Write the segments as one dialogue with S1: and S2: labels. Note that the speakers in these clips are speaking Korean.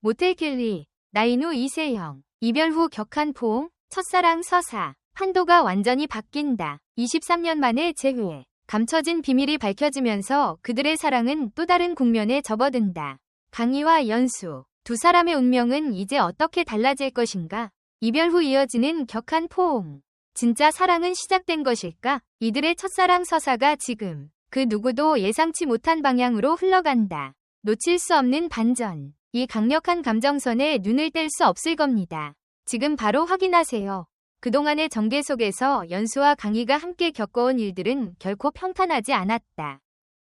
S1: 모텔 켈리, 나인후 이세영, 이별 후 격한 포옹, 첫사랑 서사, 판도가 완전히 바뀐다. 23년 만에 재회, 감춰진 비밀이 밝혀지면서 그들의 사랑은 또 다른 국면에 접어든다. 강희와 연수, 두 사람의 운명은 이제 어떻게 달라질 것인가? 이별 후 이어지는 격한 포옹. 진짜 사랑은 시작된 것일까? 이들의 첫사랑 서사가 지금 그 누구도 예상치 못한 방향으로 흘러간다. 놓칠 수 없는 반전. 이 강력한 감정선에 눈을 뗄 수 없을 겁니다. 지금 바로 확인하세요. 그동안의 전개 속에서 연수와 강희가 함께 겪어온 일들은 결코 평탄하지 않았다.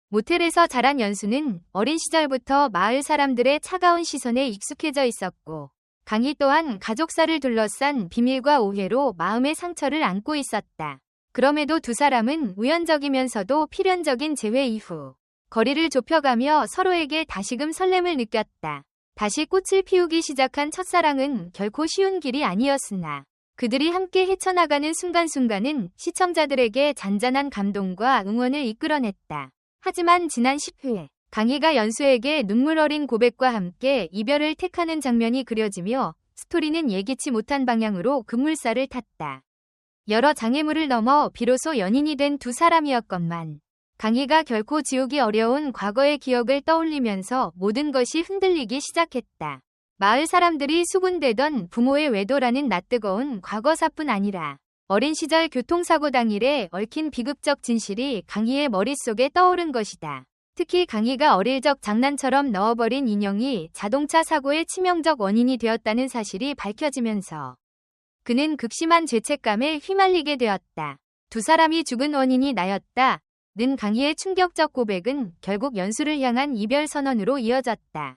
S1: 모텔에서 자란 연수는 어린 시절부터 마을 사람들의 차가운 시선에 익숙해져 있었고, 강희 또한 가족사를 둘러싼 비밀과 오해로 마음의 상처를 안고 있었다. 그럼에도 두 사람은 우연적이면서도 필연적인 재회 이후 거리를 좁혀가며 서로에게 다시금 설렘을 느꼈다. 다시 꽃을 피우기 시작한 첫사랑은 결코 쉬운 길이 아니었으나 그들이 함께 헤쳐나가는 순간순간은 시청자들에게 잔잔한 감동과 응원을 이끌어냈다. 하지만 지난 10회 강희가 연수에게 눈물 어린 고백과 함께 이별을 택하는 장면이 그려지며 스토리는 예기치 못한 방향으로 급물살을 탔다. 여러 장애물을 넘어 비로소 연인이 된 두 사람이었건만 강희가 결코 지우기 어려운 과거의 기억을 떠올리면서 모든 것이 흔들리기 시작했다. 마을 사람들이 수군대던 부모의 외도라는 낯뜨거운 과거사뿐 아니라 어린 시절 교통사고 당일에 얽힌 비극적 진실이 강희의 머릿속에 떠오른 것이다. 특히 강희가 어릴 적 장난처럼 넣어버린 인형이 자동차 사고의 치명적 원인이 되었다는 사실이 밝혀지면서 그는 극심한 죄책감에 휘말리게 되었다. 두 사람이 죽은 원인이 나였다. 는 강희의 충격적 고백은 결국 연수를 향한 이별 선언으로 이어졌다.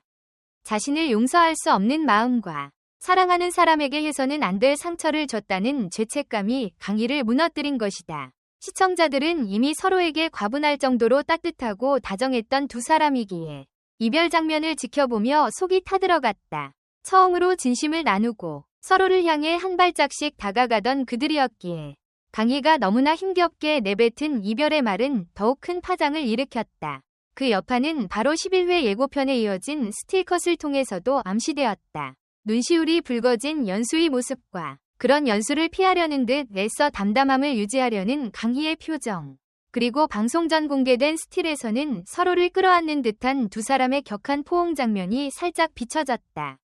S1: 자신을 용서할 수 없는 마음과 사랑하는 사람에게 해서는 안 될 상처를 줬다는 죄책감이 강희를 무너뜨린 것이다. 시청자들은 이미 서로에게 과분할 정도로 따뜻하고 다정했던 두 사람이기에 이별 장면을 지켜보며 속이 타들어갔다. 처음으로 진심을 나누고 서로를 향해 한 발짝씩 다가가던 그들이었기에 강희가 너무나 힘겹게 내뱉은 이별의 말은 더욱 큰 파장을 일으켰다. 그 여파는 바로 11회 예고편에 이어진 스틸컷을 통해서도 암시되었다. 눈시울이 붉어진 연수의 모습과 그런 연수를 피하려는 듯 애써 담담함을 유지하려는 강희의 표정. 그리고 방송 전 공개된 스틸에서는 서로를 끌어안는 듯한 두 사람의 격한 포옹 장면이 살짝 비춰졌다.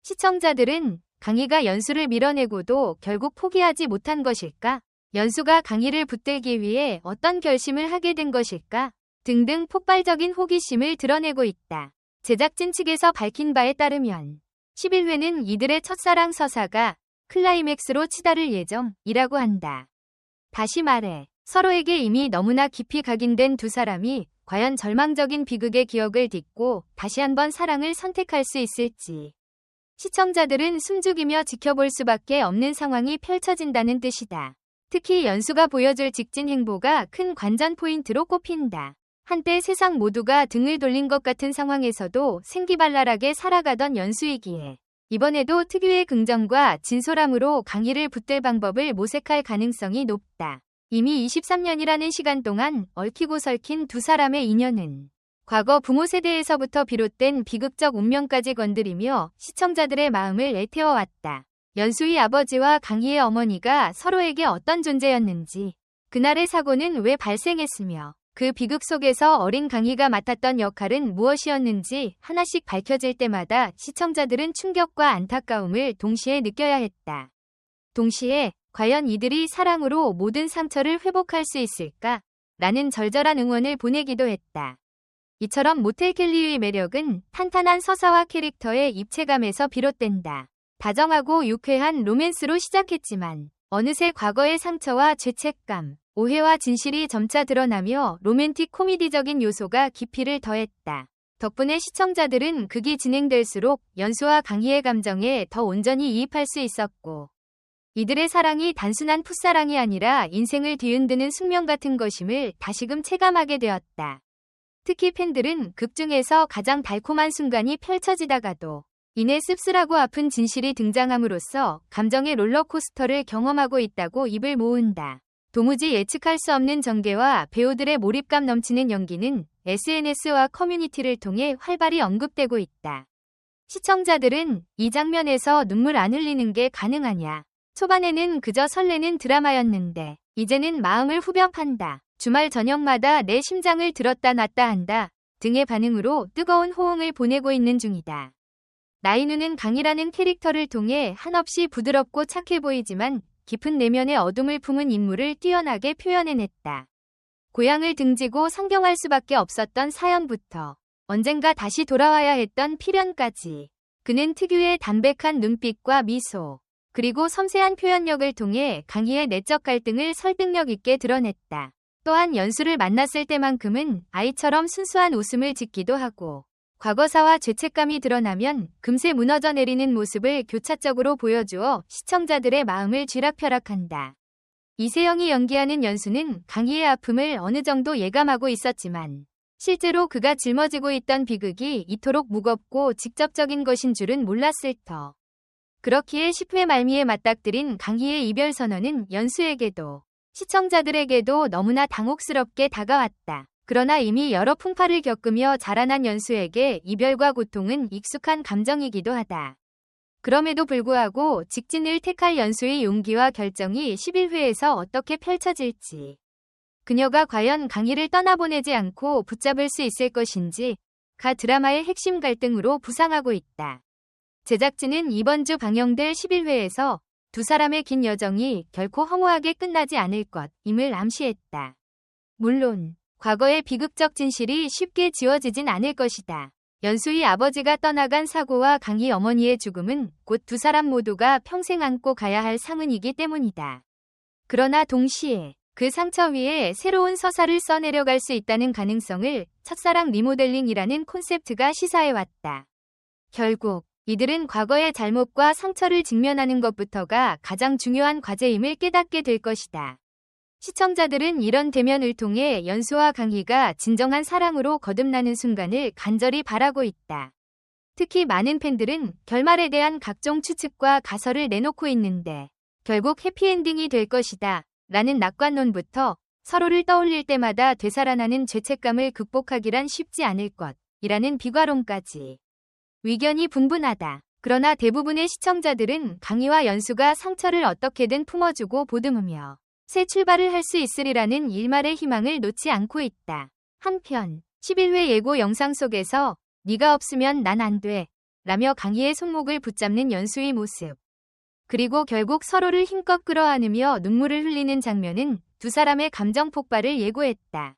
S1: 시청자들은 강희가 연수를 밀어내고도 결국 포기하지 못한 것일까? 연수가 강희를 붙들기 위해 어떤 결심을 하게 된 것일까? 등등 폭발적인 호기심을 드러내고 있다. 제작진 측에서 밝힌 바에 따르면 11회는 이들의 첫사랑 서사가 클라이맥스로 치달을 예정이라고 한다. 다시 말해 서로에게 이미 너무나 깊이 각인된 두 사람이 과연 절망적인 비극의 기억을 딛고 다시 한번 사랑을 선택할 수 있을지 시청자들은 숨죽이며 지켜볼 수밖에 없는 상황이 펼쳐진다는 뜻이다. 특히 연수가 보여줄 직진 행보가 큰 관전 포인트로 꼽힌다. 한때 세상 모두가 등을 돌린 것 같은 상황에서도 생기발랄하게 살아가던 연수이기에 이번에도 특유의 긍정과 진솔함으로 강희를 붙들 방법을 모색할 가능성이 높다. 이미 23년이라는 시간 동안 얽히고 설킨 두 사람의 인연은 과거 부모 세대에서부터 비롯된 비극적 운명까지 건드리며 시청자들의 마음을 애태워왔다. 연수의 아버지와 강희의 어머니가 서로에게 어떤 존재였는지, 그날의 사고는 왜 발생했으며 그 비극 속에서 어린 강희가 맡았던 역할은 무엇이었는지 하나씩 밝혀질 때마다 시청자들은 충격과 안타까움을 동시에 느껴야 했다. 동시에 과연 이들이 사랑으로 모든 상처를 회복할 수 있을까? 라는 절절한 응원을 보내기도 했다. 이처럼 모텔 켈리의 매력은 탄탄한 서사와 캐릭터의 입체감에서 비롯된다. 다정하고 유쾌한 로맨스로 시작했지만 어느새 과거의 상처와 죄책감, 오해와 진실이 점차 드러나며 로맨틱 코미디적인 요소가 깊이를 더했다. 덕분에 시청자들은 극이 진행될수록 연수와 강희의 감정에 더 온전히 이입할 수 있었고 이들의 사랑이 단순한 풋사랑이 아니라 인생을 뒤흔드는 숙명 같은 것임을 다시금 체감하게 되었다. 특히 팬들은 극 중에서 가장 달콤한 순간이 펼쳐지다가도 이내 씁쓸하고 아픈 진실이 등장함으로써 감정의 롤러코스터를 경험하고 있다고 입을 모은다. 도무지 예측할 수 없는 전개와 배우들의 몰입감 넘치는 연기는 SNS와 커뮤니티를 통해 활발히 언급되고 있다. 시청자들은 이 장면에서 눈물 안 흘리는 게 가능하냐. 초반에는 그저 설레는 드라마였는데 이제는 마음을 후벼판다. 주말 저녁마다 내 심장을 들었다 놨다 한다 등의 반응으로 뜨거운 호응을 보내고 있는 중이다. 나인우는 강이라는 캐릭터를 통해 한없이 부드럽고 착해 보이지만 깊은 내면의 어둠을 품은 인물을 뛰어나게 표현해냈다. 고향을 등지고 상경할 수밖에 없었던 사연부터 언젠가 다시 돌아와야 했던 필연까지 그는 특유의 담백한 눈빛과 미소 그리고 섬세한 표현력을 통해 강희의 내적 갈등을 설득력 있게 드러냈다. 또한 연수를 만났을 때만큼은 아이처럼 순수한 웃음을 짓기도 하고 과거사와 죄책감이 드러나면 금세 무너져 내리는 모습을 교차적으로 보여주어 시청자들의 마음을 쥐락펴락한다. 이세영이 연기하는 연수는 강희의 아픔을 어느 정도 예감하고 있었지만 실제로 그가 짊어지고 있던 비극이 이토록 무겁고 직접적인 것인 줄은 몰랐을 터. 그렇기에 10회 말미에 맞닥뜨린 강희의 이별 선언은 연수에게도 시청자들에게도 너무나 당혹스럽게 다가왔다. 그러나 이미 여러 풍파를 겪으며 자라난 연수에게 이별과 고통은 익숙한 감정이기도 하다. 그럼에도 불구하고 직진을 택할 연수의 용기와 결정이 11회에서 어떻게 펼쳐질지, 그녀가 과연 강희를 떠나보내지 않고 붙잡을 수 있을 것인지 가 드라마의 핵심 갈등으로 부상하고 있다. 제작진은 이번 주 방영될 11회에서 두 사람의 긴 여정이 결코 허무하게 끝나지 않을 것임을 암시했다. 물론 과거의 비극적 진실이 쉽게 지워지진 않을 것이다. 연수의 아버지가 떠나간 사고와 강희 어머니의 죽음은 곧 두 사람 모두가 평생 안고 가야 할 상흔이기 때문이다. 그러나 동시에 그 상처 위에 새로운 서사를 써내려갈 수 있다는 가능성을 첫사랑 리모델링이라는 콘셉트가 시사해왔다. 결국 이들은 과거의 잘못과 상처를 직면하는 것부터가 가장 중요한 과제임을 깨닫게 될 것이다. 시청자들은 이런 대면을 통해 연수와 강희가 진정한 사랑으로 거듭나는 순간을 간절히 바라고 있다. 특히 많은 팬들은 결말에 대한 각종 추측과 가설을 내놓고 있는데 결국 해피엔딩이 될 것이다 라는 낙관론부터 서로를 떠올릴 때마다 되살아나는 죄책감을 극복하기란 쉽지 않을 것이라는 비관론까지 의견이 분분하다. 그러나 대부분의 시청자들은 강희와 연수가 상처를 어떻게든 품어주고 보듬으며 새 출발을 할 수 있으리라는 일말의 희망을 놓지 않고 있다. 한편 11회 예고 영상 속에서 네가 없으면 난 안 돼 라며 강희의 손목을 붙잡는 연수의 모습, 그리고 결국 서로를 힘껏 끌어안으며 눈물을 흘리는 장면은 두 사람의 감정 폭발을 예고했다.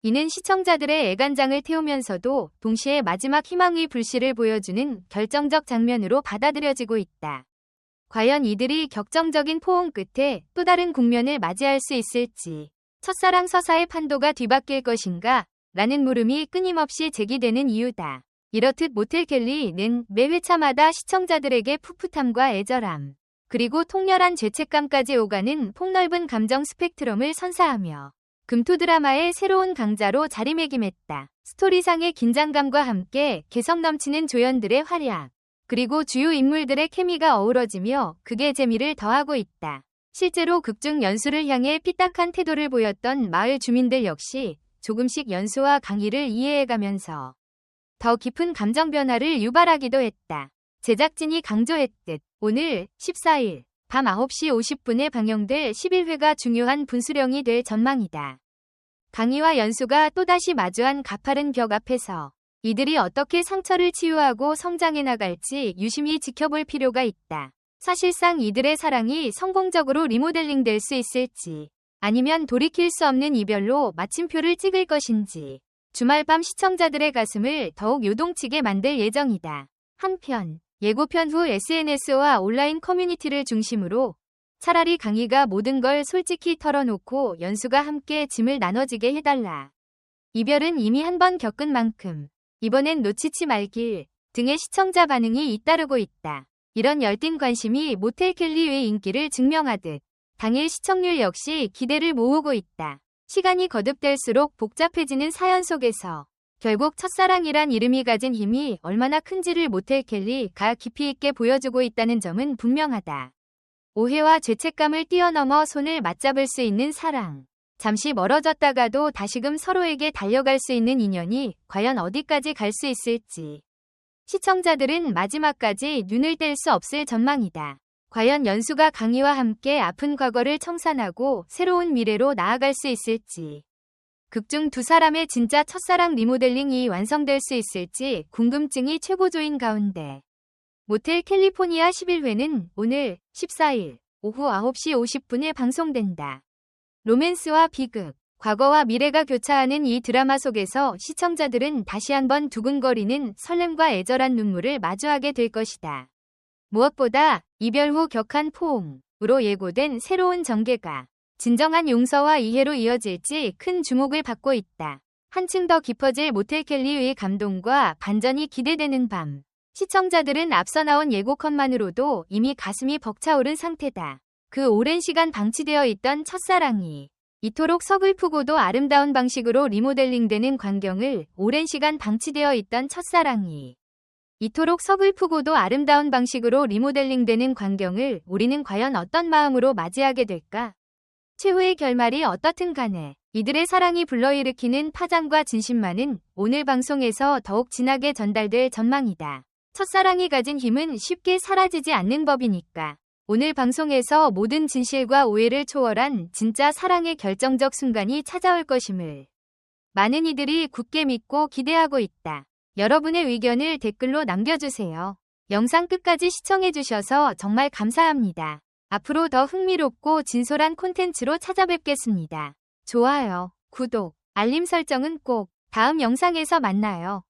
S1: 이는 시청자들의 애간장을 태우면서도 동시에 마지막 희망의 불씨를 보여주는 결정적 장면으로 받아들여지고 있다. 과연 이들이 격정적인 포옹 끝에 또 다른 국면을 맞이할 수 있을지, 첫사랑 서사의 판도가 뒤바뀔 것인가 라는 물음이 끊임없이 제기되는 이유다. 이렇듯 모텔 켈리는 매 회차마다 시청자들에게 풋풋함과 애절함, 그리고 통렬한 죄책감까지 오가는 폭넓은 감정 스펙트럼을 선사하며 금토 드라마의 새로운 강자로 자리매김했다. 스토리상의 긴장감과 함께 개성 넘치는 조연들의 활약, 그리고 주요 인물들의 케미가 어우러지며 극의 재미를 더하고 있다. 실제로 극중 연수를 향해 삐딱한 태도를 보였던 마을 주민들 역시 조금씩 연수와 강희를 이해해가면서 더 깊은 감정 변화를 유발하기도 했다. 제작진이 강조했듯 오늘 14일 밤 9시 50분에 방영될 11회가 중요한 분수령이 될 전망이다. 강희와 연수가 또다시 마주한 가파른 벽 앞에서 이들이 어떻게 상처를 치유하고 성장해 나갈지 유심히 지켜볼 필요가 있다. 사실상 이들의 사랑이 성공적으로 리모델링 될 수 있을지, 아니면 돌이킬 수 없는 이별로 마침표를 찍을 것인지 주말 밤 시청자들의 가슴을 더욱 요동치게 만들 예정이다. 한편 예고편 후 SNS와 온라인 커뮤니티를 중심으로 차라리 강희가 모든 걸 솔직히 털어놓고 연수가 함께 짐을 나눠지게 해달라, 이별은 이미 한 번 겪은 만큼 이번엔 놓치지 말길 등의 시청자 반응이 잇따르고 있다. 이런 열띤 관심이 모텔 켈리의 인기를 증명하듯 당일 시청률 역시 기대를 모으고 있다. 시간이 거듭될수록 복잡해지는 사연 속에서 결국 첫사랑이란 이름이 가진 힘이 얼마나 큰지를 모텔 켈리가 깊이 있게 보여주고 있다는 점은 분명하다. 오해와 죄책감을 뛰어넘어 손을 맞잡을 수 있는 사랑, 잠시 멀어졌다가도 다시금 서로에게 달려갈 수 있는 인연이 과연 어디까지 갈 수 있을지 시청자들은 마지막까지 눈을 뗄 수 없을 전망이다. 과연 연수가 강희와 함께 아픈 과거를 청산하고 새로운 미래로 나아갈 수 있을지. 극중 두 사람의 진짜 첫사랑 리모델링이 완성될 수 있을지 궁금증이 최고조인 가운데 모텔 캘리포니아 11회는 오늘 14일 오후 9시 50분에 방송된다. 로맨스와 비극, 과거와 미래가 교차하는 이 드라마 속에서 시청자들은 다시 한번 두근거리는 설렘과 애절한 눈물을 마주하게 될 것이다. 무엇보다 이별 후 격한 포옹으로 예고된 새로운 전개가 진정한 용서와 이해로 이어질지 큰 주목을 받고 있다. 한층 더 깊어질 모텔 켈리의 감동과 반전이 기대되는 밤. 시청자들은 앞서 나온 예고컷만으로도 이미 가슴이 벅차오른 상태다. 그 오랜 시간 방치되어 있던 첫사랑이 이토록 서글프고도 아름다운 방식으로 리모델링되는 광경을 오랜 시간 방치되어 있던 첫사랑이 이토록 서글프고도 아름다운 방식으로 리모델링되는 광경을 우리는 과연 어떤 마음으로 맞이하게 될까? 최후의 결말이 어떻든 간에 이들의 사랑이 불러일으키는 파장과 진심만은 오늘 방송에서 더욱 진하게 전달될 전망이다. 첫사랑이 가진 힘은 쉽게 사라지지 않는 법이니까. 오늘 방송에서 모든 진실과 오해를 초월한 진짜 사랑의 결정적 순간이 찾아올 것임을 많은 이들이 굳게 믿고 기대하고 있다. 여러분의 의견을 댓글로 남겨주세요. 영상 끝까지 시청해주셔서 정말 감사합니다. 앞으로 더 흥미롭고 진솔한 콘텐츠로 찾아뵙겠습니다. 좋아요, 구독, 알림 설정은 꼭 다음 영상에서 만나요.